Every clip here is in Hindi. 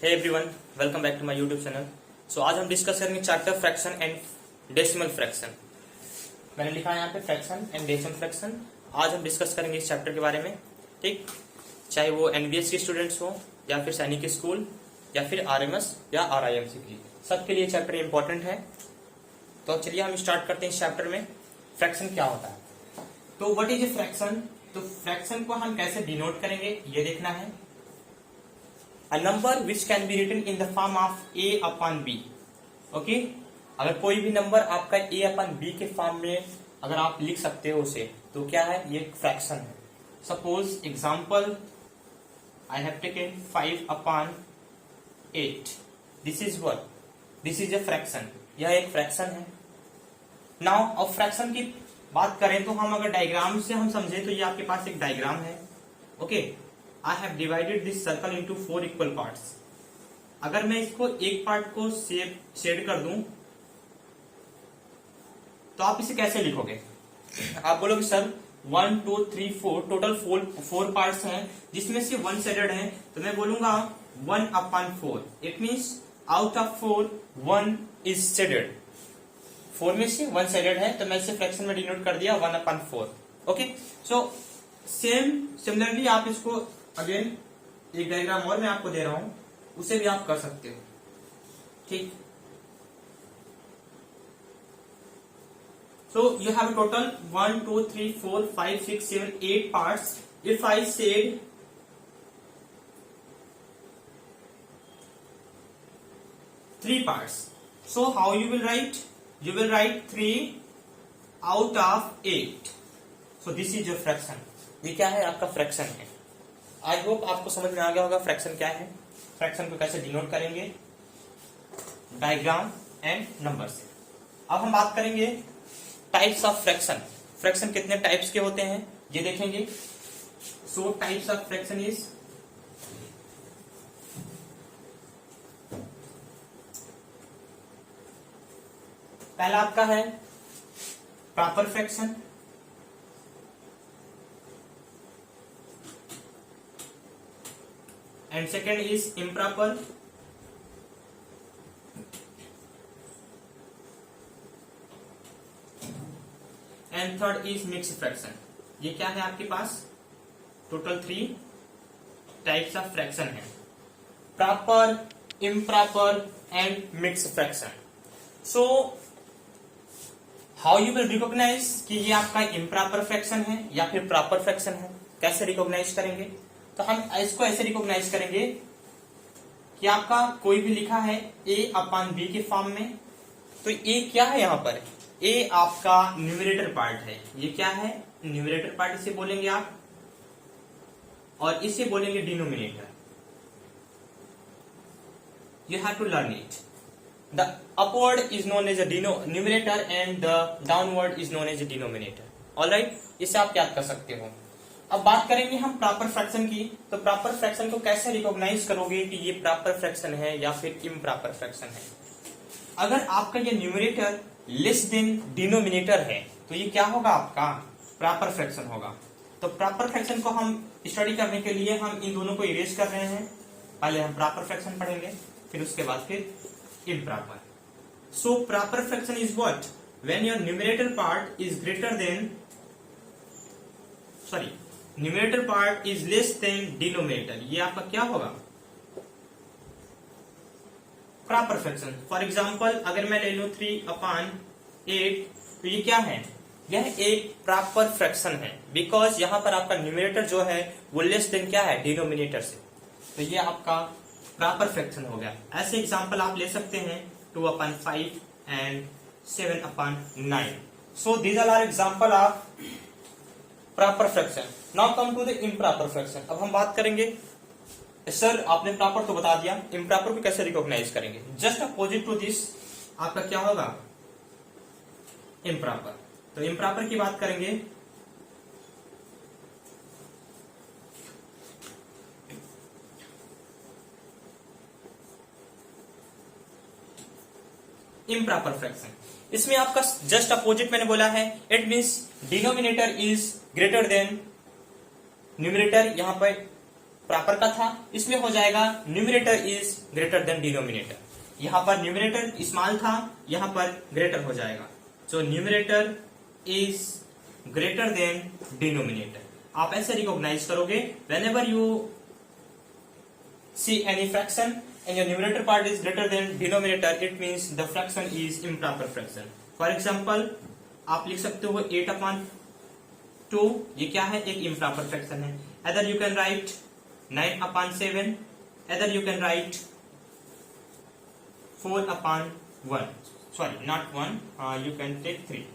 Hey everyone, welcome back to my YouTube channel. So आज हम डिस्कस करेंगे chapter fraction and decimal fraction. मैंने लिखा है यहाँ पे फ्रैक्शन एंड डेसिमल फ्रैक्शन। आज हम डिस्कस करेंगे इस चैप्टर के बारे में, ठीक। चाहे वो एनबीएस के स्टूडेंट्स हो या फिर सैनिक स्कूल या फिर आरएमएस या आरआईएमसी के लिए, सबके लिए चैप्टर इंपॉर्टेंट है। तो चलिए हम स्टार्ट करते हैं इस चैप्टर में। फ्रैक्शन क्या होता है, तो व्हाट इज ए फ्रैक्शन। तो फ्रैक्शन को हम कैसे डिनोट करेंगे ये देखना है। A number which can be written in the form of a upon b, okay. अगर कोई भी नंबर आपका a अपन b के फॉर्म में अगर आप लिख सकते हो उसे, तो क्या है, ये फ्रैक्शन है। Suppose example I have taken 5 upon 8, this is what, this is a fraction, यह एक फ्रैक्शन है। नाउ अब फ्रैक्शन की बात करें तो हम अगर डायग्राम से हम समझे तो ये आपके पास एक डायग्राम है, okay. I have divided this circle into 4 equal parts। अगर मैं इसको एक पार्ट को शेड कर दूं तो आप इसे कैसे लिखोगे। आप बोलोगे सर 1 2 3 4 टोटल 4 पार्ट्स हैं जिसमें से 1 शेडेड है, तो मैं बोलूंगा 1 upon 4। It means out of 4 1 is shaded. 4 में से 1 शेडेड है तो मैं इसे फ्रैक्शन में डिनोट कर दिया 1 upon 4, ओके। सो सिमिलरली आप इसको अगेन एक डायग्राम और मैं आपको दे रहा हूं, उसे भी आप कर सकते हो, ठीक। So you have total 1 2 3 4 5 6 7 8 parts. If I said three parts, so how you will write, you will write 3 out of 8। so this is your fraction। ये क्या है, आपका फ्रैक्शन है। आई होप आपको समझ में आ गया होगा फ्रैक्शन क्या है, फ्रैक्शन को कैसे डिनोट करेंगे डायग्राम एंड नंबर से। अब हम बात करेंगे टाइप्स ऑफ फ्रैक्शन। फ्रैक्शन कितने टाइप्स के होते हैं ये देखेंगे। सो टाइप्स ऑफ फ्रैक्शन इज, पहला आपका है proper fraction, and second is improper, and third is mixed fraction। ये क्या है आपके पास, टोटल 3 टाइप्स ऑफ फ्रैक्शन है, proper, improper and mix fraction. So how you will recognise कि ये आपका इम्प्रॉपर फ्रैक्शन है या फिर प्रॉपर फ्रैक्शन है, कैसे रिकॉग्नाइज करेंगे। तो हम इसको ऐसे रिकॉग्नाइज करेंगे कि आपका कोई भी लिखा है a upon b के फॉर्म में, तो a क्या है यहाँ पर, a आपका न्यूमरेटर पार्ट है। ये क्या है, न्यूमरेटर पार्ट इसे बोलेंगे आप, और इसे बोलेंगे denominator. You have to learn it. The upward is known as a numerator and the downward is known as a denominator. Alright, इसे आप याद कर सकते हो। अब बात करेंगे हम प्रॉपर फ्रैक्शन की। तो प्रॉपर फ्रैक्शन को कैसे रिकॉग्नाइज करोगे कि ये प्रॉपर फ्रैक्शन है या फिर इम्प्रॉपर फ्रैक्शन है। अगर आपका ये न्यूमरेटर लेस देन डिनोमिनेटर है तो ये क्या होगा, आपका प्रॉपर फ्रैक्शन होगा। तो प्रॉपर फ्रैक्शन को हम स्टडी करने के लिए हम इन दोनों को इरेज कर रहे हैं। पहले हम प्रॉपर फ्रैक्शन पढ़ेंगे, फिर उसके बाद फिर improper. So proper fraction is what, when your numerator part is greater then, sorry, numerator part is less than denominator. ये आपका क्या होगा, प्रॉपर फ्रैक्शन। फॉर एग्जाम्पल अगर मैं ले लूं 3 upon 8, तो ये क्या है, यह एक प्रॉपर फ्रैक्शन है, बिकॉज यहां पर आपका न्यूमरेटर जो है वो लेस देन क्या है, डिनोमिनेटर से। तो ये आपका प्रॉपर फ्रैक्शन हो गया। ऐसे एग्जाम्पल आप ले सकते हैं 2 upon 5 and 7 upon 9। So these are example of proper fraction. Now come to the improper fraction. अब हम बात करेंगे, सर आपने प्रॉपर तो बता दिया, इम्प्रॉपर को कैसे रिकॉग्नाइज करेंगे। जस्ट अपोजिट टू दिस आपका क्या होगा, इम्प्रॉपर। तो इम्प्रॉपर की बात करेंगे, इम्प्रॉपर फ्रैक्शन, इसमें आपका जस्ट अपोजिट मैंने बोला है। It means denominator is greater then numerator. यहां पर प्रॉपर का था, इसमें हो जाएगा numerator is greater than denominator. यहां पर न्यूमरेटर स्मॉल था, यहां पर ग्रेटर हो जाएगा। So numerator is greater than denominator. आप ऐसे रिकॉग्नाइज करोगे whenever you see any fraction and your numerator part is greater than denominator, it means the fraction is improper fraction. For example आप लिख सकते हो 8/2, ये क्या है, एक इम्प्रॉपर फ्रैक्शन है। Other you can write 9/7, other you can write 4/1, sorry not 1, you can take 3.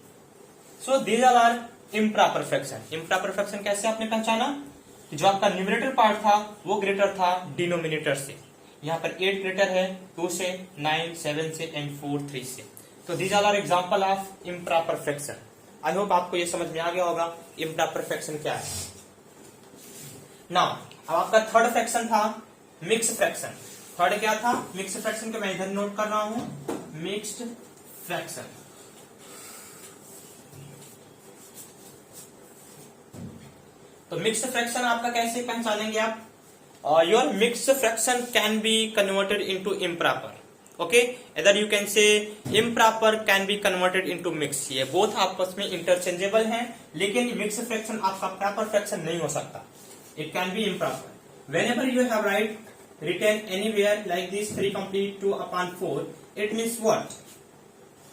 So these all are improper fraction. Improper fraction कैसे आपने पहचाना, जो आपका न्यूमरेटर पार्ट था वो ग्रेटर था डिनोमिनेटर से। यहाँ पर 8 ग्रेटर है 2 से, 9 7 से एंड 4 3 से। तो these all are example of improper fraction. I hope आपको ये समझ में आ गया होगा improper fraction क्या है। नाउ अब आपका थर्ड फ्रैक्शन था मिक्स फ्रैक्शन। थर्ड क्या था, मिक्स फ्रैक्शन को मैं इधर नोट कर रहा हूं, मिक्स्ड फ्रैक्शन। तो मिक्स्ड फ्रैक्शन आपका कैसे पहचानेंगे आप, your mixed fraction can be converted into improper. Okay, इधर you can say improper can be converted into mix. ये बोथ आपस में इंटरचेंजेबल हैं, लेकिन मिक्स फ्रैक्शन आपका प्रॉपर फ्रैक्शन नहीं हो सकता। It can be improper. Whenever you have write written anywhere like this 3 complete 2/4, it means what?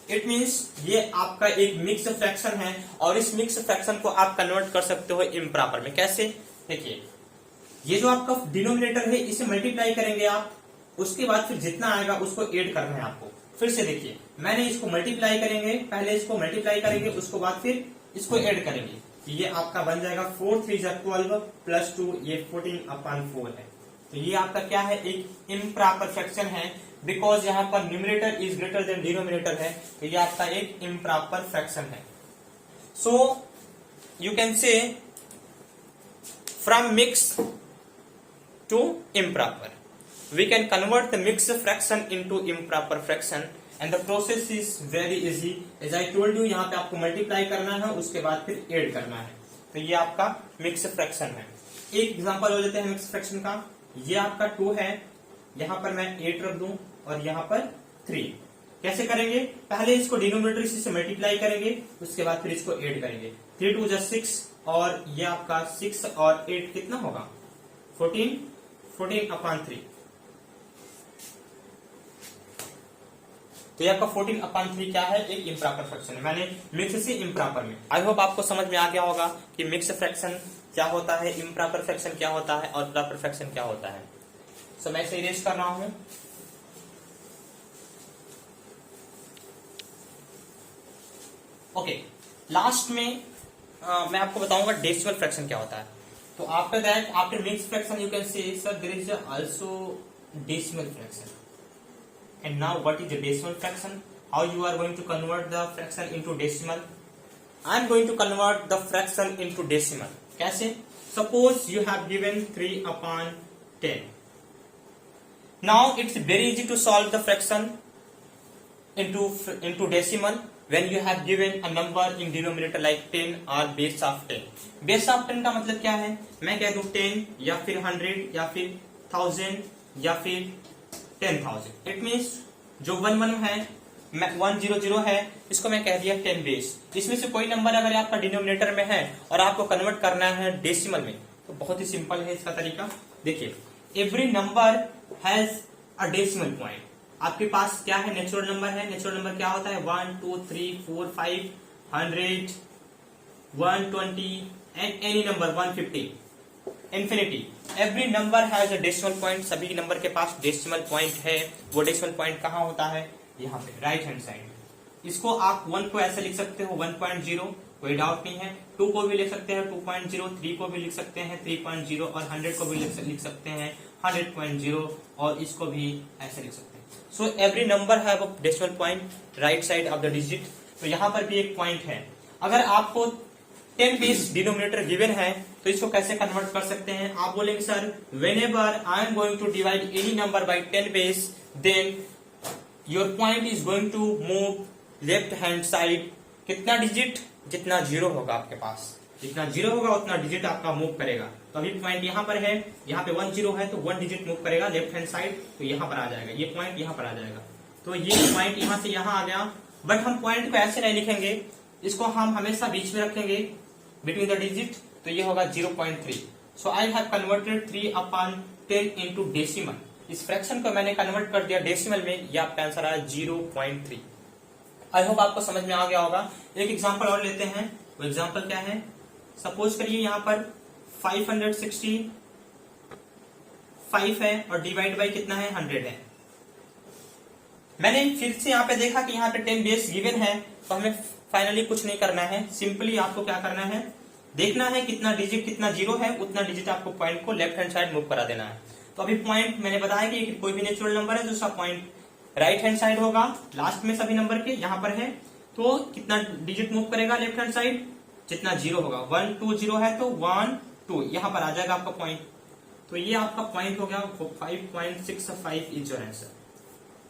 It means ये आपका एक मिक्स फ्रैक्शन है और इस मिक्स फ्रैक्शन को आप कन्वर्ट कर सकते हो इम्प्रॉपर में। कैसे, देखिए ये जो आपका डिनोमिनेटर है इसे मल्टीप्लाई करेंगे आप, उसके बाद फिर जितना आएगा उसको ऐड करना है आपको। फिर से देखिए, मैंने इसको मल्टीप्लाई करेंगे, पहले इसको मल्टीप्लाई करेंगे, उसको बाद फिर इसको ऐड करेंगे। ये आपका बन जाएगा 4 3 12 प्लस 2, ये 14/4 है। तो ये आपका क्या है, एक इम्प्रॉपर फ्रैक्शन है, बिकॉज यहाँ पर numerator is greater than denominator है। तो ये आपका एक इम्प्रॉपर फ्रैक्शन है। So you can say from mix to improper we can convert the mix fraction into improper fraction and the process is very easy. As I told you, यहाँ पे आपको मल्टीप्लाई करना है, उसके बाद फिर ऐड करना है। तो ये आपका मिक्स फ्रैक्शन है। एक एग्जांपल हो जाते हैं मिक्स फ्रैक्शन का। ये आपका 2 है, यहां पर मैं 8 रख दूं और यहां पर 3। कैसे करेंगे, पहले इसको डिनोमिनेटर से मल्टीप्लाई करेंगे, उसके बाद फिर इसको ऐड करेंगे। 3 2 6 और ये आपका 6 और 8 कितना होगा, 14, 14/3। तो ये आपका 14/3 क्या है, एक इम्प्रॉपर फ्रैक्शन है। मैंने मिक्स से इम्प्रॉपर में। आई होप आपको समझ में आ गया होगा कि मिक्स फ्रैक्शन क्या होता है, इम्प्रॉपर फ्रैक्शन क्या होता है और प्रॉपर फ्रैक्शन क्या होता है। सो मैं इसे इरेज कर रहा हूं। ओके, लास्ट में मैं आपको बताऊंगा डेसिमल फ्रैक्शन क्या होता है। तो after that, after mix fraction you can say sir there is also decimal fraction. And now what is the decimal fraction? How you are going to convert the fraction into decimal? I am going to convert the fraction into decimal. कैसे? Suppose you have given 3/10. Now it's very easy to solve the fraction into decimal when you have given a number in denominator like 10 or base of 10. Base of 10 का मतलब क्या है, मैं कह दूं 10 या फिर 100 या फिर 1000 या फिर 10,000। इट मीन्स जो 1 है, 100 है, इसको मैं कह दिया 10 बेस। इसमें से कोई नंबर अगर आपका डिनोमिनेटर में है और आपको कन्वर्ट करना है डेसिमल में, तो बहुत ही सिंपल है इसका तरीका। देखिए, every number has a decimal point. आपके पास क्या है, नेचुरल नंबर है। नेचुरल नंबर क्या होता है, 1 2 3 4 5 100 120 and any number 150 infinity. Every number has a decimal point. सभी नंबर के पास डेसिमल पॉइंट है। वो डेसिमल पॉइंट कहाँ होता है, यहाँ पे राइट हैंड साइड। इसको आप 1 को ऐसे लिख सकते हो 1.0, कोई डाउट नहीं है। 2 को भी लिख सकते हैं 2.0, 3 को भी लिख सकते हैं 3.0 और 100 को भी लिख सकते हैं 100.0 और इसको भी ऐसे लिख सकते हैं। So every number have a decimal point right side of the digit. तो यहाँ पर भी एक पॉइंट है। अगर आपको 10 बेस डिनोमिनेटर गिवन है तो इसको कैसे कन्वर्ट कर सकते हैं, आप बोलेंगे sir whenever I am going to divide any number by 10 base then your point is going to move left hand side. कितना डिजिट, जितना 0 होगा आपके पास, जितना 0 होगा उतना डिजिट आपका मूव करेगा। तो अभी पॉइंट यहाँ पर है, यहाँ पे 1 0 है तो 1 डिजिट मूव करेगा लेफ्ट हैंड साइड, तो यहाँ पर आ जाएगा, ये पॉइंट यहाँ पर आ जाएगा। तो ये पॉइंट यहाँ से यहाँ आ गया, बट हम पॉइंट को ऐसे नहीं लिखेंगे, इसको हम हमेशा बीच में रखेंगे बिटवीन द डिजिट, तो ये होगा 0.3। So I have converted 3/10 into decimal. इस फ्रैक्शन को मैंने कन्वर्ट कर दिया डेसिमल में, ये आपका आंसर आया 0.3। आई होप आपको समझ में आ गया होगा। एक एग्जांपल और लेते हैं, वो एग्जांपल क्या है, सपोज करिए यहाँ पर 565 है और डिवाइड बाई कितना है 100 है। मैंने फिर से यहाँ पे देखा कि यहाँ पे 10 बेस गिवन है, तो हमें फाइनली कुछ नहीं करना है, सिंपली आपको क्या करना है, देखना है कितना डिजिट कितना जीरो है, उतना डिजिट आपको पॉइंट को लेफ्ट हैंड साइड मूव करा देना है। तो अभी पॉइंट मैंने बताया कि कोई भी नेचुरल नंबर है तो उसका पॉइंट राइट हैंड साइड होगा, लास्ट में सभी नंबर के यहाँ पर है, तो कितना डिजिट मूव करेगा लेफ्ट हैंड साइड, जितना जीरो होगा, 1 2 0 है तो 1 2 यहाँ पर आ जाएगा आपका पॉइंट। तो ये आपका पॉइंट हो गया 5.65 इज योर आंसर।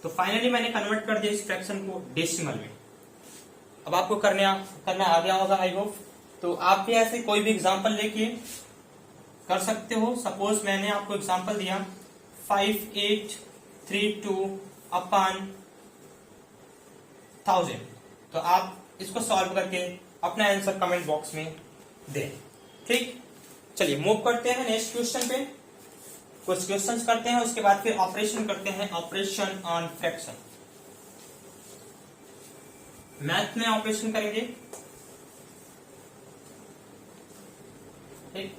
तो फाइनली मैंने कन्वर्ट कर दिया इस फ्रैक्शन को डेसिमल में। अब आपको करना आ गया होगा आई होप। तो आप भी ऐसे कोई भी एग्जांपल लेके कर सकते हो। सपोज मैंने आपको एग्जांपल दिया 5832/1000, तो आप इसको सॉल्व करके अपना आंसर कमेंट बॉक्स में दें। ठीक, चलिए मूव करते हैं नेक्स्ट क्वेश्चन पे। कुछ क्वेश्चंस करते हैं, उसके बाद फिर ऑपरेशन करते हैं, ऑपरेशन ऑन फ्रैक्शन। मैथ में ऑपरेशन करेंगे। ठीक,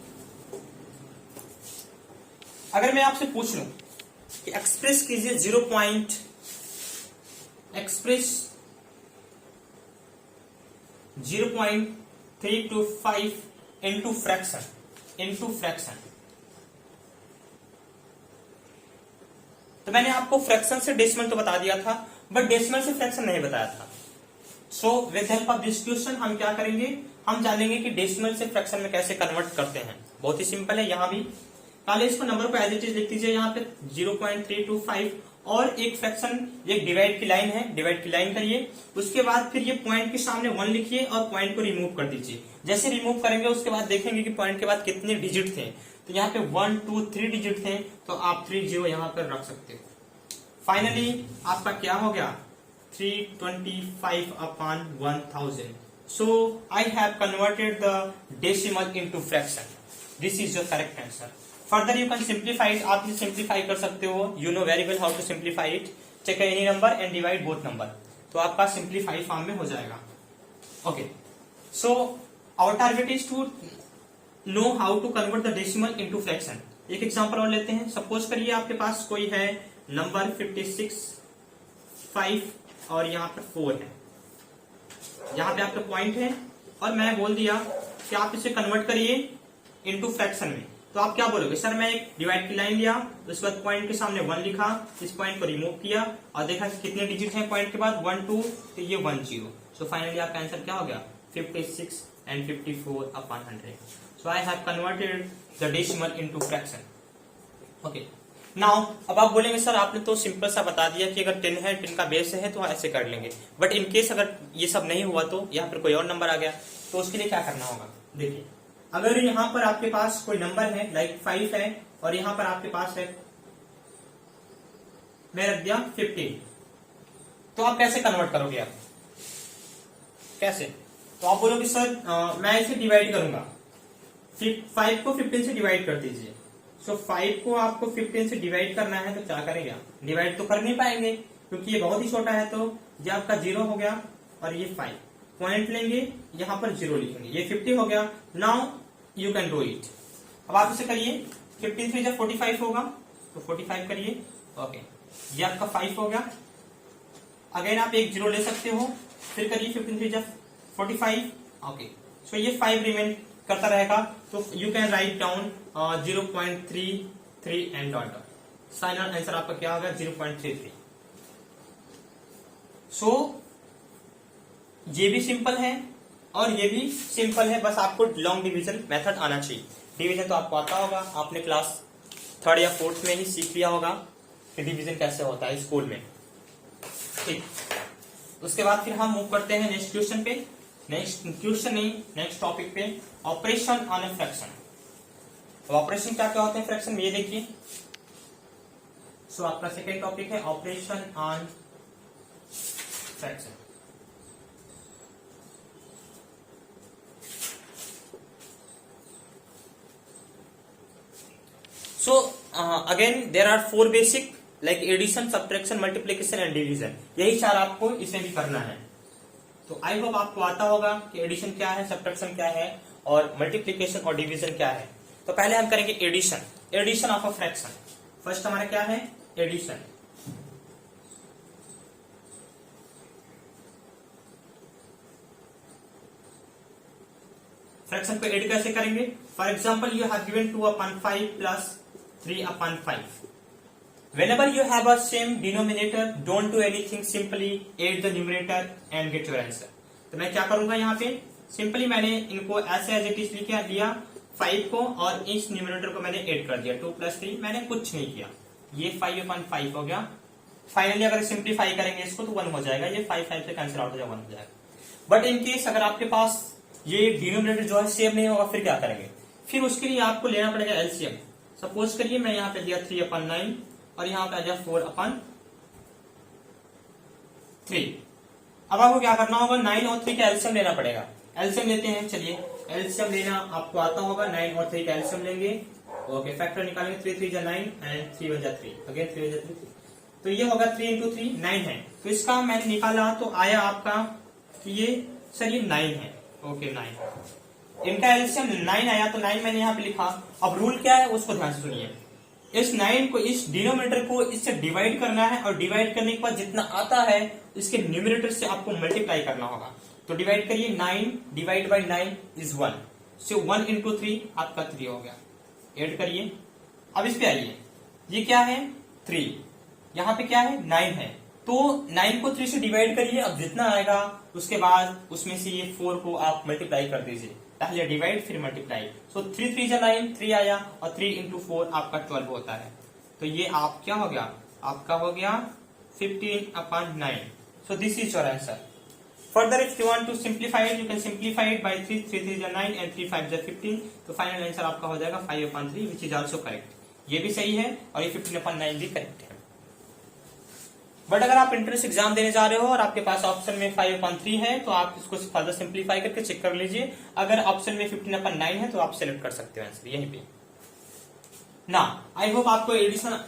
अगर मैं आपसे पूछ लूं कि एक्सप्रेस कीजिए 0.325 इंटू फ्रैक्शन, तो मैंने आपको फ्रैक्शन से डेसिमल तो बता दिया था, बट डेसिमल से फ्रैक्शन नहीं बताया था। So with help of this question हम क्या करेंगे, हम जानेंगे कि डेसिमल से फ्रैक्शन में कैसे कन्वर्ट करते हैं। बहुत ही सिंपल है। यहाँ भी पहले इसको नंबर को एज इट इज लिख दीजिए, यहाँ पे 0.325 और एक फ्रैक्शन, एक डिवाइड की लाइन है, डिवाइड की लाइन करिए। उसके बाद फिर ये पॉइंट के सामने 1 लिखिए और पॉइंट को रिमूव कर दीजिए। जैसे रिमूव करेंगे उसके बाद देखेंगे कि पॉइंट के बाद कितने डिजिट थे, तो यहाँ पे 1 2 3 डिजिट थे, तो आप 3 0 यहाँ पर रख सकते हो। फाइनली आपका क्या हो गया, 325/1000। So I have converted the decimal into fraction. This is your correct answer. Further you can simplify it, आप इसे सिंप्लीफाई कर सकते हो। You know very well how to simplify it. Take any number and divide both number, तो आपका सिंप्लीफाई फॉर्म में हो जाएगा। Okay, so our target is to know how to convert the decimal into fraction. एक एग्जांपल और लेते हैं। सपोज करिए आपके पास कोई है नंबर 56 5 और यहाँ पर 4 है, यहाँ पे आपका पॉइंट है और मैं बोल दिया कि आप इसे कन्वर्ट करिए इनटू फ्रैक्शन में। तो आप क्या बोलोगे, सर मैं एक डिवाइड की लाइन लिया, उसके बाद पॉइंट के सामने 1 लिखा, इस पॉइंट को रिमूव किया और देखा कि कितने डिजिट हैं पॉइंट के बाद 1 2, तो ये 1 0। सो फाइनली आपका आंसर क्या हो गया, 56 and 54/100। So I have converted the decimal into fraction. Okay, now अब आप बोलेंगे सर आपने तो सिंपल सा बता दिया कि अगर 10 है, 10 का बेस है तो ऐसे कर लेंगे, बट इन केस अगर ये सब नहीं हुआ तो यहाँ पर कोई और नंबर आ गया, तो उसके लिए क्या करना होगा। देखिए, अगर यहाँ पर आपके पास कोई नंबर है लाइक 5 है और यहाँ पर आपके पास है, मैं रख दिया 15, तो आप कैसे कन्वर्ट करोगे, आप कैसे, तो आप बोलोगे सर मैं इसे डिवाइड करूंगा, 5 को 15 से डिवाइड कर दीजिए। सो 5 को आपको 15 से डिवाइड करना है, तो क्या करेंगे, डिवाइड तो कर नहीं पाएंगे क्योंकि ये बहुत ही छोटा है, तो ये आपका 0 हो गया और ये 5 पॉइंट लेंगे, यहाँ पर 0 लिखेंगे, ये 50 हो गया। Now you can do it. अब आप इसे करिए, 15 से जब 45 होगा तो 45 करिए। ओके, ये आपका 5 हो गया। अगेन आप एक 0 ले सकते हो, फिर करिए 15 से जब 45। ओके, सो ये 5 रिमेन करता रहेगा, तो you can write down 0.33 and dot dot. Final answer आपका क्या होगा, 0.33। सो ये भी सिंपल है और ये भी सिंपल है, बस आपको लॉन्ग डिवीजन मेथड आना चाहिए। डिवीजन तो आपको आता होगा, आपने क्लास 3rd या 4th में ही सीख लिया होगा कि डिवीजन कैसे होता है स्कूल में। ठीक, उसके बाद फिर हम मूव करते हैं नेक्स्ट क्वेश्चन पे, नेक्स्ट क्वेश्चन नहीं नेक्स्ट टॉपिक पे, ऑपरेशन ऑन ए फ्रैक्शन। अब ऑपरेशन क्या क्या होते हैं फ्रैक्शन में ये देखिए। सो आपका सेकेंड टॉपिक है operation on fraction. So again there are 4 basic like addition, subtraction, multiplication and division. यही 4 आपको इसमें भी करना है। तो आई होप आपको आता होगा कि एडिशन क्या है, सब्ट्रैक्शन क्या है और मल्टीप्लिकेशन और डिवीजन क्या है। तो पहले हम करेंगे addition, addition of a fraction. First हमारा क्या है, एडिशन। फ्रैक्शन को एड कैसे करेंगे? For example you have given 2/5 plus 3/5। Whenever you have a same denominator, don't do anything, simply add the numerator and get your answer। तो मैं क्या करूंगा यहाँ पे, सिंपली मैंने इनको ऐसे एज इट इज लिया 5 को और इस न्यूमरेटर को मैंने ऐड कर दिया 2 + 3। मैंने कुछ नहीं किया, ये 5/5 हो गया। फाइनली अगर सिंप्लीफाई करेंगे इसको तो 1 हो जाएगा, ये 5 से कैंसिल आउट हो जाएगा, 1 हो जाएगा। बट इन केस अगर आपके पास ये डिनोमिनेटर जो है सेम नहीं होगा, फिर क्या करेंगे? फिर उसके लिए आपको लेना पड़ेगा एलसीएम। सपोज करिए मैं यहाँ पे दिया 3/9 और यहाँ पे आ जाए 4/3। अब आपको क्या करना होगा, 9 और 3 का एलसीएम लेना पड़ेगा। एलसीएम लेते हैं, चलिए एलसीएम लेना आपको आता होगा। 9 और 3 का एलसीएम लेंगे, ओके फैक्टर निकालेंगे। 3 3 जा 9 एंड 3 1 जा 3, अगेन 3 1 जा 3। तो ये होगा 3 × 3 9 है। तो इसका मैंने निकाला तो आया आपका कि ये सर ये 9 है, ओके 9। इनका एलसीएम 9 आया तो 9 मैंने यहाँ पे लिखा। अब रूल क्या है उसको ध्यान से सुनिए। इस 9 को, इस डिनोमिनेटर को इससे डिवाइड करना है और डिवाइड करने के बाद जितना आता है इसके न्यूमरेटर से आपको मल्टीप्लाई करना होगा। तो डिवाइड करिए, 9 डिवाइड बाई 9 इज 1। सो 1 × 3 आपका 3 हो गया। ऐड करिए, अब इस पे आइए, ये क्या है 3, यहाँ पे क्या है 9 है। तो 9 को 3 से डिवाइड करिए, अब जितना आएगा उसके बाद उसमें से ये 4 को आप मल्टीप्लाई कर दीजिए। पहले डिवाइड फिर मल्टीप्लाई। सो 3 3 जा 9, 3 आया और 3 × 4 आपका 12 होता है। तो ये आप क्या हो गया, आपका हो गया 15/9। So this is your answer. Further if you want to simplify it, you can simplify it by 3 3 3 जा 9 एंड 3 5 जा 15। तो फाइनल आंसर आपका हो जाएगा 5/3, विच इज आल्सो करेक्ट। ये भी सही है और ये 15/9 भी करेक्ट है। बट अगर आप एंट्रेंस एग्जाम देने जा रहे हो और आपके पास ऑप्शन में 5/3 है तो आप इसको फर्दर सिंप्लीफाई करके चेक कर लीजिए। अगर ऑप्शन में 15/9 है तो आप सिलेक्ट कर सकते हो आंसर यहीं पे ना। आई होप आपको एडिशन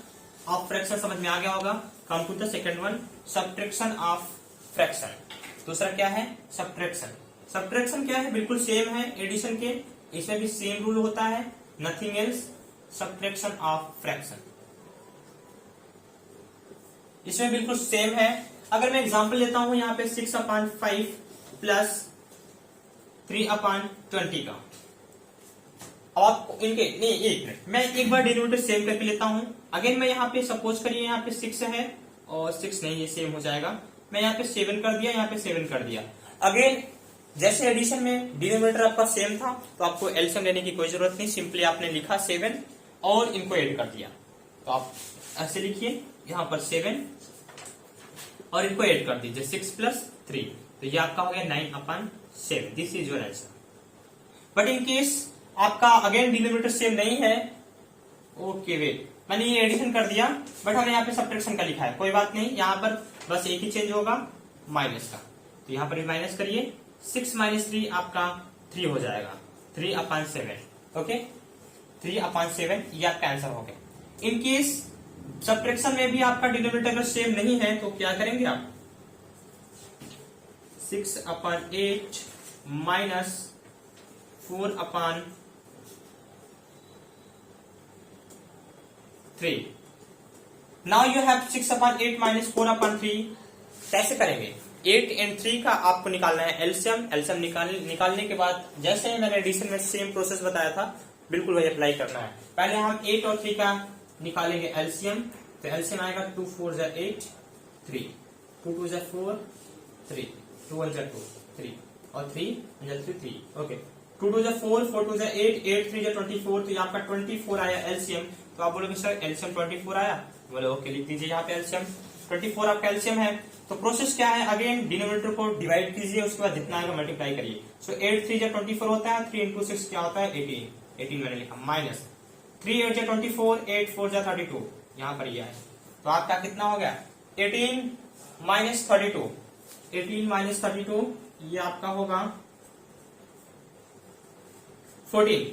ऑफ फ्रैक्शन समझ में आ गया होगा। Come to the second one, subtraction of fraction. दूसरा क्या है, सब्ट्रैक्शन। सब्ट्रैक्शन क्या है, बिल्कुल सेम है एडिशन के, इसमें भी सेम रूल होता है, nothing else. Subtraction of fraction इसमें बिल्कुल सेम है। अगर मैं एग्जांपल लेता हूं यहाँ पे 6/5 प्लस 3/20 का। अब आप इनके नहीं, एक मिनट, मैं एक बार डिनोमिनेटर सेम करके लेता हूं। अगेन मैं यहाँ पे सपोज करिए यहाँ पे 6 है और 6 नहीं, ये सेम हो जाएगा। मैं यहाँ पे 7 कर दिया, यहाँ पे 7 कर दिया। अगेन जैसे एडिशन में डिनोमिनेटर आपका सेम था तो आपको एलसीएम लेने की कोई जरूरत नहीं, सिंपली आपने लिखा 7 और इनको ऐड कर दिया। तो आप ऐसे लिखिए, यहाँ पर 7 और इनको ऐड कर दीजिए 6 + 3। तो ये आपका हो गया 9/7। This is your answer. But in case आपका अगेन डिनोमिनेटर सेम नहीं है, ओके वेट, मैंने ये एडिशन कर दिया बट हमने यहाँ पे सब्ट्रैक्शन का लिखा है, कोई बात नहीं। यहाँ पर बस एक ही चेंज होगा, माइनस का। तो यहाँ पर भी माइनस करिए, 6 - 3 आपका 3 हो जाएगा, 3/7। ओके 3/7 ये आपका आंसर हो गया। इन केस सब्ट्रैक्शन में भी आपका डिनोमिनेटर अगर सेम नहीं है तो क्या करेंगे आप, 6/8 minus 4/3। Now you have 6/8 minus 4/3। कैसे करेंगे, 8 और 3 का आपको निकालना है एलसीएम। एलसीएम निकालने के बाद जैसे मैंने एडिशन में सेम प्रोसेस बताया था बिल्कुल वही अप्लाई करना है। पहले हम 8 और 3 का निकालेंगे एलसीएम। तो एलसीएम आएगा 2 4 जा 8 3, 2 2 जा 4 3, 2 1 जा 2 3 और 3 जा 3 3। ओके 2 2 जा 4, 4 2 जा 8, 8 3 जा 24। तो यहाँ पर 24 आया एलसीएम। तो आप बोलोगे सर एलसीएम 24 आया, बोले ओके लिख दीजिए यहाँ पे एलसीएम 24 आपका एलसीएम है। तो प्रोसेस क्या है, अगेन डिनोमिनेटर को डिवाइड कीजिए, उसके बाद जितना आएगा मल्टीप्लाई करिए। सो 8 3 जा 24 होता है, 3 × 6 क्या होता है 18 मैंने लिखा, माइनस 3 8 जा 24, 8 4 जा 32, यहाँ पर ये है। तो आपका कितना हो गया 18 माइनस 32, 18 माइनस 32 ये आपका होगा 14,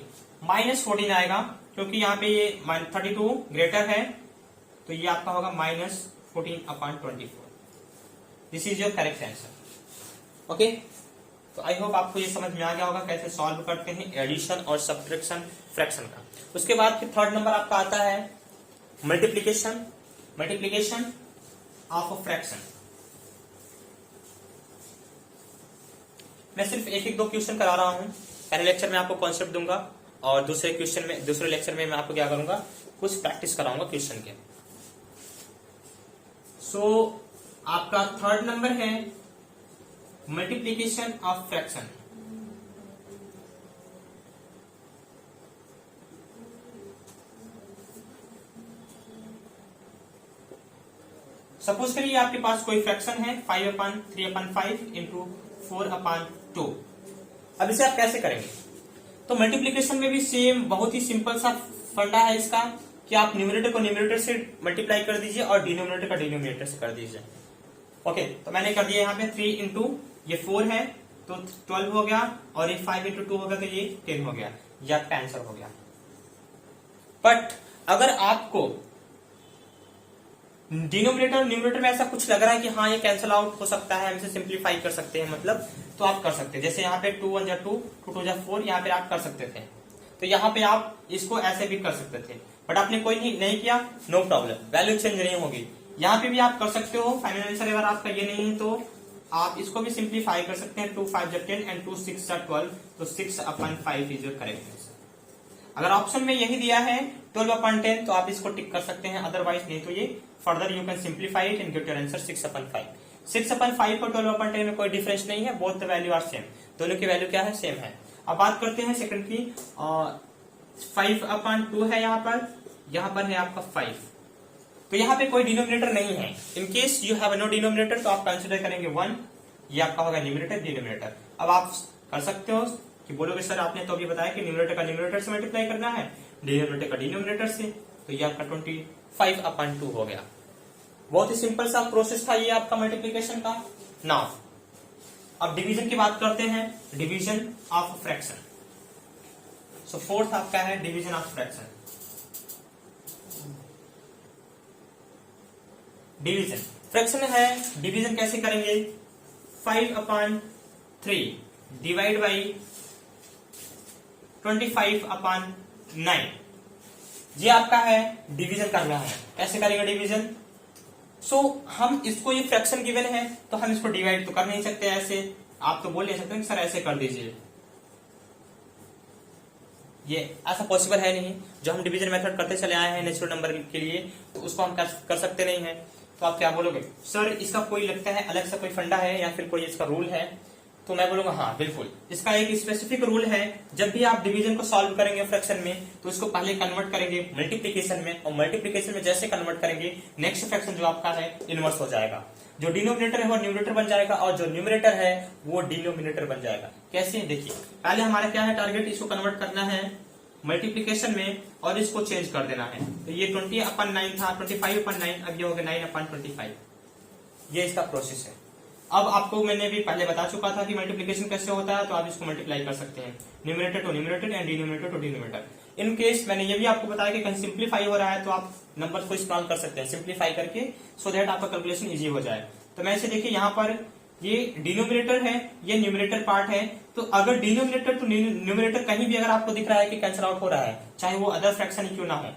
माइनस 14 आएगा क्योंकि यहाँ पे ये 32 ग्रेटर है, तो ये आपका होगा minus 14/24। This is your correct answer. Okay, तो आई होप आपको ये समझ में आ गया होगा कैसे सॉल्व करते हैं एडिशन और सब्ट्रैक्शन फ्रैक्शन का। उसके बाद फिर थर्ड नंबर आपका आता है multiplication, multiplication of a fraction. मैं सिर्फ एक एक दो क्वेश्चन करा रहा हूं। पहले लेक्चर में आपको कॉन्सेप्ट दूंगा और दूसरे लेक्चर में मैं आपको क्या करूंगा, कुछ प्रैक्टिस कराऊंगा क्वेश्चन के। सो आपका थर्ड नंबर है मल्टीप्लीकेशन ऑफ फ्रैक्शन। सपोज करिए आपके पास कोई फ्रैक्शन है 5/3/5 इंटू 4/2। अब इसे आप कैसे करेंगे? तो मल्टीप्लीकेशन में भी सेम बहुत ही सिंपल सा फंडा है इसका कि आप न्यूमरेटर को न्यूमरेटर से मल्टीप्लाई कर दीजिए और डिनोमिनेटर का डिनोमिनेटर से कर दीजिए। ओके, तो मैंने कर दिया यहाँ पे 3 इंटू ये 4 है तो 12 हो गया, और ये 5 इंटू 2 होगा तो ये 10 हो गया, ये आपका आंसर हो गया। बट अगर आपको डिनोमिनेटर और न्यूमरेटर में ऐसा कुछ लग रहा है कि हाँ ये कैंसिल आउट हो सकता है, हम इसे सिंप्लीफाई कर सकते हैं मतलब, तो आप कर सकते हैं। जैसे यहाँ पे 2 1 जा 2, 2 2 जा 4, यहाँ पे आप कर सकते थे। तो यहाँ पे आप इसको ऐसे भी कर सकते थे, बट आपने कोई नहीं किया, नो प्रॉब्लम, वैल्यू चेंज नहीं होगी। यहाँ पे भी आप कर सकते हो। फाइनल आंसर अगर आपका ये नहीं है तो आप इसको भी सिंप्लीफाई कर सकते हैं। 2 5 जा 10 एंड 2 6 जा 12, तो 6/5 इज योर करेक्ट आंसर। अगर ऑप्शन में यही दिया है 12/10 तो आप इसको टिक कर सकते हैं, अदरवाइज नहीं तो ये further you can simplify it and get your answer 6/5। 6/5 और 12/10 में कोई डिफरेंस नहीं है, both the value are same, दोनों की वैल्यू क्या है, सेम है। अब बात करते हैं सेकंड की। 5/2 है यहाँ पर है आपका 5, तो यहाँ पे कोई डिनोमिनेटर नहीं है। In case you have no denominator तो आप कंसिडर करेंगे 1, ये आपका होगा न्यूमरेटर डिनोमिनेटर। अब आप कर सकते हो कि बोलोगे सर आपने तो अभी बताया कि न्यूमरेटर का न्यूमरेटर से मल्टीप्लाई करना है, डिनोमिनेटर का डिनोमिनेटर से, तो ये आपका 25/2 हो गया। बहुत ही सिंपल सा प्रोसेस था ये आपका मल्टीप्लीकेशन का। नाउ अब डिवीजन की बात करते हैं, division of fraction. So fourth आपका है division of fraction. Division fraction है, डिवीजन कैसे करेंगे, 5/3 डिवाइड बाई 25/9, ये आपका है डिवीजन करना है। कैसे करेंगे डिवीजन? सो हम इसको, ये फ्रैक्शन गिवन है तो हम इसको डिवाइड तो कर नहीं सकते ऐसे, आप तो बोल नहीं सकते सर ऐसे कर दीजिए, ये ऐसा पॉसिबल है नहीं। जो हम डिवीजन मेथड करते चले आए हैं नेचुरल नंबर के लिए, तो उसको हम कर सकते नहीं है। तो आप क्या बोलोगे, सर इसका कोई लगता है अलग सा कोई फंडा है या फिर कोई इसका रूल है? तो मैं बोलूंगा हाँ बिल्कुल, इसका एक स्पेसिफिक रूल है। जब भी आप डिवीजन को सॉल्व करेंगे फ्रैक्शन में, तो इसको पहले कन्वर्ट करेंगे मल्टीप्लीकेशन में, और मल्टीप्लीकेशन में जैसे कन्वर्ट करेंगे नेक्स्ट फ्रैक्शन जो आपका है इनवर्स हो जाएगा। जो डिनोमिनेटर है वो न्यूमरेटर बन जाएगा और जो न्यूमरेटर है वो डिनोमिनेटर बन जाएगा। कैसे, देखिए पहले हमारा क्या है टारगेट, इसको कन्वर्ट करना है मल्टीप्लीकेशन में और इसको चेंज कर देना है। तो ये 20/9 था, 25/9, अब ये हो गया 9/25। ये इसका प्रोसेस है। अब आपको मैंने भी पहले बता चुका था कि मल्टीप्लीकेशन कैसे होता है, तो आप इसको मल्टीप्लाई कर सकते हैं numerator to numerator and denominator to denominator. In case मैंने ये भी आपको बताया कि कहीं सिंप्लीफाई हो रहा है तो आप नंबर को इस्तेमाल कर सकते हैं सिंप्लीफाई करके, सो दैट आपका कैलकुलेशन इजी हो जाए। तो मैं इसे देखिए यहाँ पर ये डिनोमिनेटर है, ये न्यूमरेटर पार्ट है, तो अगर डिनोमिनेटर तो न्यूमरेटर कहीं भी अगर आपको दिख रहा है कि कैंसिल आउट हो रहा है, चाहे वो अदर फ्रैक्शन ही क्यों ना हो,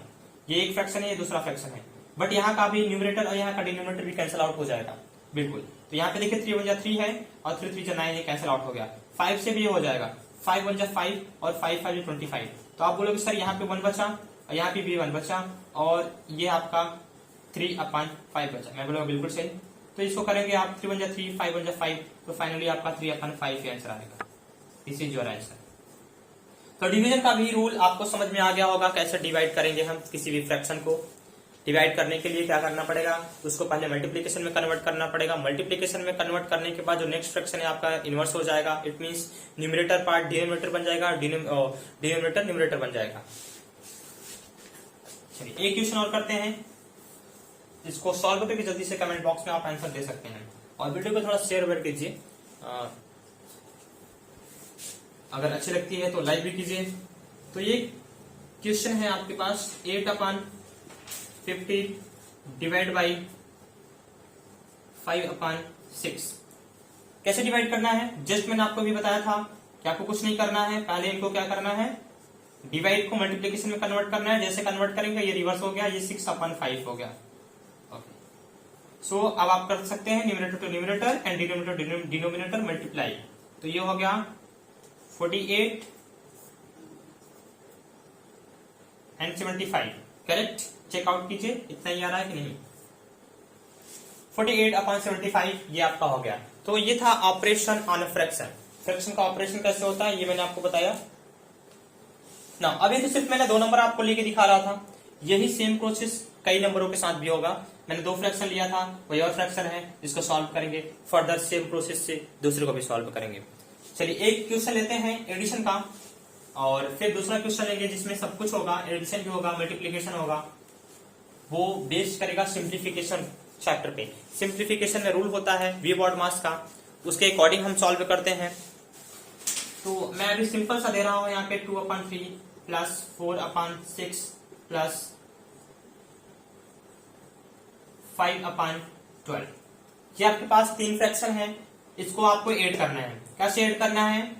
ये एक फ्रैक्शन है ये दूसरा फ्रैक्शन है, बट यहाँ का भी न्यूमरेटर और यहाँ का डिनोमिनेटर भी कैंसिल आउट हो जाएगा बिल्कुल। तो यहाँ पे देखिए 3 1 जा 3 है और 3 3 जा 9, ये कैंसिल आउट हो गया। 5 से भी ये हो जाएगा, 5 1 जा 5 और 5 5 जा 25। तो आप बोलोगे सर यहाँ पे 1 बचा और यहाँ पे भी 1 बचा और ये आपका 3/5 बचा। मैं बोलूंगा बिल्कुल सही। तो इसको करेंगे आप 3 1 जा 3, 5 1 जा 5, तो फाइनली आपका 3/5 आंसर आएगा। This is your answer. तो डिवीजन का भी रूल आपको समझ में आ गया होगा, कैसे डिवाइड करेंगे हम किसी भी फ्रैक्शन को। डिवाइड करने के लिए क्या करना पड़ेगा, उसको पहले मल्टीप्लीकेशन में कन्वर्ट करना पड़ेगा। मल्टीप्लीकेशन में कन्वर्ट करने के बाद जो नेक्स्ट फ्रैक्शन है आपका इनवर्स हो जाएगा। It means numerator part denominator बन जाएगा, डिनोमिनेटर न्यूमरेटर बन जाएगा। चलिए एक क्वेश्चन और करते हैं, इसको सॉल्व करके जल्दी से कमेंट बॉक्स में आप आंसर दे सकते हैं, और वीडियो को थोड़ा शेयर वेयर कीजिए, अगर अच्छी लगती है तो लाइक भी कीजिए। तो ये क्वेश्चन है आपके पास 8/50 डिवाइड बाई 5/6। कैसे डिवाइड करना है, जस्ट मैंने आपको भी बताया था कि आपको कुछ नहीं करना है, पहले इनको क्या करना है, डिवाइड को मल्टीप्लीकेशन में कन्वर्ट करना है। जैसे कन्वर्ट करेंगे ये रिवर्स हो गया, ये 6/5 हो गया। सो अब आप कर सकते हैं numerator to numerator and denominator denominator multiply. तो ये हो गया 48 एंड 75, करेक्ट। चेकआउट कीजिए इतना ही आ रहा है कि नहीं। 48/75 ये आपका हो गया। तो ये था ऑपरेशन ऑन फ्रैक्शन। फ्रैक्शन का ऑपरेशन कैसे होता है ये मैंने आपको बताया ना। अभी तो सिर्फ मैंने 2 नंबर आपको लेके दिखा रहा था, यही सेम प्रोसेस कई नंबरों के साथ भी होगा। मैंने 2 फ्रैक्शन लिया था, वही और फ्रैक्शन है, इसको सॉल्व करेंगे, फर्दर सेम प्रोसेस से दूसरे को भी सॉल्व करेंगे। चलिए एक क्वेश्चन लेते हैं एडिशन का, और फिर दूसरा क्वेश्चन लेंगे जिसमें सब कुछ होगा, एडिशन भी होगा, मल्टीप्लीकेशन होगा। वो बेस्ड करेगा सिंप्लीफिकेशन चैप्टर पे। सिंप्लीफिकेशन में रूल होता है वी बॉड मास का, उसके अकॉर्डिंग हम सॉल्व करते हैं। तो मैं अभी सिंपल सा दे रहा हूं यहाँ पे 2/3 प्लस 4/6 प्लस 5/12। ये आपके पास 3 फ्रैक्शन है, इसको आपको ऐड करना है। कैसे ऐड करना है,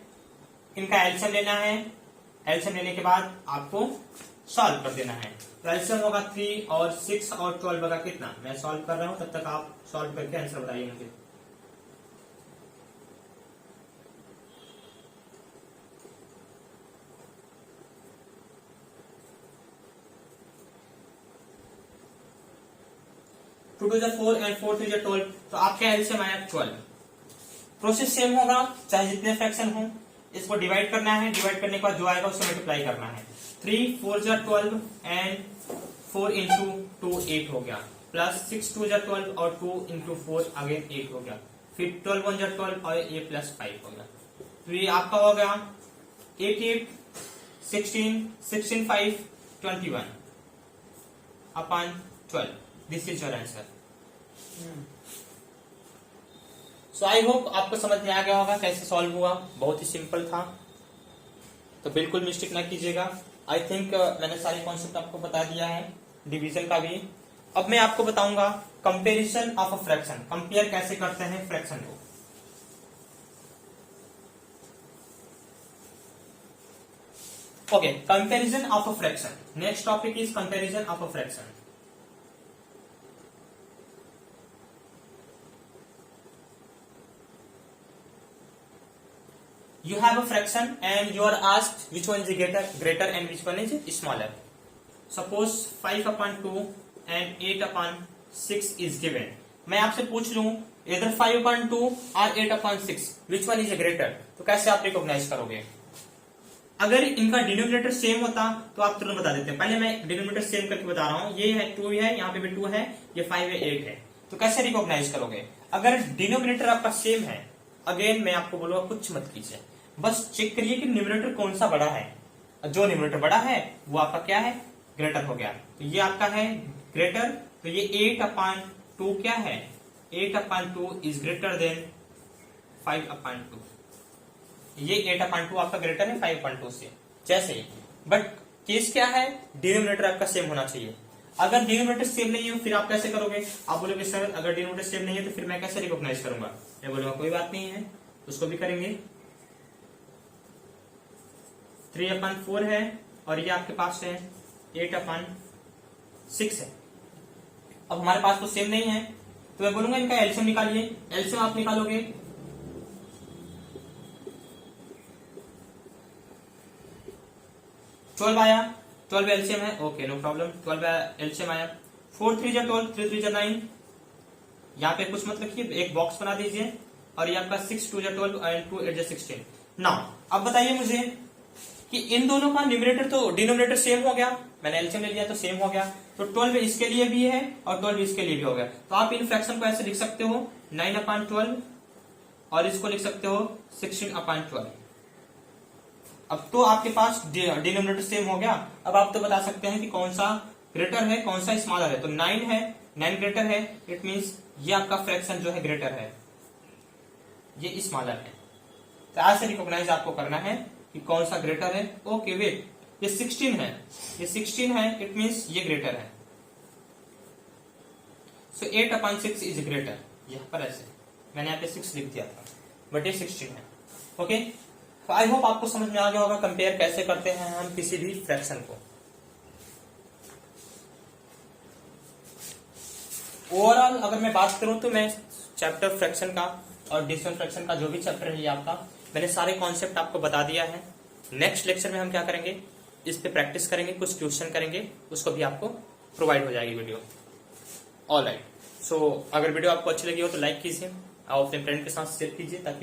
इनका एलसीएम लेना है, एलसीएम लेने के बाद आपको सॉल्व कर देना है। तो एलसीएम होगा 3 और 6 और 12 का कितना, मैं सॉल्व कर रहा हूं, तब तक आप सॉल्व करके आंसर बताइए मुझे। टू 2 4 एंड 4 3 12, तो आपका एलसीएम आया 12। प्रोसेस सेम होगा चाहे जितने फ्रैक्शन हो, इसको डिवाइड करना है, डिवाइड करने के बाद जो आएगा उससे मल्टीप्लाई करना है। 3 4 12 एंड 4 इंटू 2 8 हो गया, प्लस 6 2 12 और 2 इंटू 4 अगेन 8 हो गया, फिर 12 1 12 और ये प्लस 5 हो गया। तो ये आपका हो गया 8 8 16 16 5 21/12। This is your answer. So I hope आपको समझ में आ गया होगा कैसे सॉल्व हुआ, बहुत ही सिंपल था, तो बिल्कुल मिस्टेक ना कीजिएगा। आई थिंक मैंने सारे कॉन्सेप्ट आपको बता दिया है, डिवीजन का भी। अब मैं आपको बताऊंगा comparison of a fraction, compare कैसे करते हैं फ्रैक्शन को। Okay, comparison of a fraction, next topic is comparison of a fraction. You have a fraction and you are asked which one is greater and which one is smaller. Suppose 5/2 and 8/6 is given. मैं आपसे पूछ लूं either 5/2 or 8/6 which one is greater, तो कैसे आप रिकॉग्नाइज करोगे? अगर इनका डिनोमिनेटर सेम होता तो आप तुरंत बता देते। पहले मैं डिनोमिनेटर सेम करके बता रहा हूं, ये है 2 है, यहाँ पे भी 2 है, ये 5 है 8 है, तो कैसे रिकॉग्नाइज करोगे? अगर डिनोमिनेटर आपका सेम है, अगेन मैं आपको बोलूंगा कुछ मत कीजिए, बस चेक करिए कि न्यूमरेटर कौन सा बड़ा है। जो न्यूमरेटर बड़ा है वो आपका क्या है, ग्रेटर हो गया। तो ये आपका है ग्रेटर, तो ये 8/2 क्या है, 8/2 इज ग्रेटर देन 5/2। ये 8/2 आपका ग्रेटर है 5/2 से, जैसे ही। बट केस क्या है, डिनोमिनेटर आपका सेम होना चाहिए। अगर डिनोमिनेटर सेम नहीं हो फिर आप कैसे करोगे? आप बोलोगे सर अगर डिनोमिनेटर सेम नहीं है तो फिर मैं कैसे रिकॉग्नाइज करूंगा? मैं बोलूंगा कोई बात नहीं है, उसको भी करेंगे। 3/4 है और ये आपके पास है 8/6 है। अब हमारे पास तो सेम नहीं है, तो मैं बोलूंगा इनका एलसीएम निकालिए। एलसीएम आप निकालोगे, ट्वेल्व आया, 12 एलसीएम है, ओके नो प्रॉब्लम, 12 एलसीएम आया। 4 3 12, 3 3 9, यहाँ पे कुछ मत रखिए, एक बॉक्स बना दीजिए, और ये आपका 6 2 12 एंड 2 8 16। नाउ अब बताइए मुझे कि इन दोनों का न्यूमरेटर तो डिनोमिनेटर सेम हो गया, मैंने एलसीएम ले लिया तो सेम हो गया, तो 12 इसके लिए भी है और 12 इसके लिए भी हो गया। तो आप इन फ्रैक्शन को ऐसे लिख सकते हो 9/12 और इसको लिख सकते हो 16/12। अब तो आपके पास डिनोमिनेटर सेम हो गया। अब आप तो बता सकते हैं कि कौन सा ग्रेटर है, कौन सा स्मॉलर है, तो 9 है, 9 ग्रेटर है, इट मीन्स ये आपका फ्रैक्शन जो है ग्रेटर है, ये स्मॉलर है। तो ऐसे रिकॉग्नाइज आपको करना है कि कौन सा ग्रेटर है। ओके वेट, ये 16 है, ये 16 है, इट मीन्स ये ग्रेटर है। सो 8/6 इज ग्रेटर, यहां पर ऐसे मैंने यहाँ पे 6 लिख दिया था, बट ये 16 है। ओके, तो आई होप आपको समझ में आ गया होगा कंपेयर कैसे करते हैं हम किसी भी फ्रैक्शन को। ओवरऑल अगर मैं बात करूं तो मैं चैप्टर फ्रैक्शन का और डेसिमल फ्रैक्शन का जो भी चैप्टर है ये आपका, मैंने सारे कॉन्सेप्ट आपको बता दिया है। नेक्स्ट लेक्चर में हम क्या करेंगे, इस पे प्रैक्टिस करेंगे, कुछ क्वेश्चन करेंगे, उसको भी आपको प्रोवाइड हो जाएगी वीडियो। ऑलराइट, सो अगर वीडियो आपको अच्छी लगी हो तो लाइक कीजिए और अपने फ्रेंड के साथ शेयर कीजिए ताकि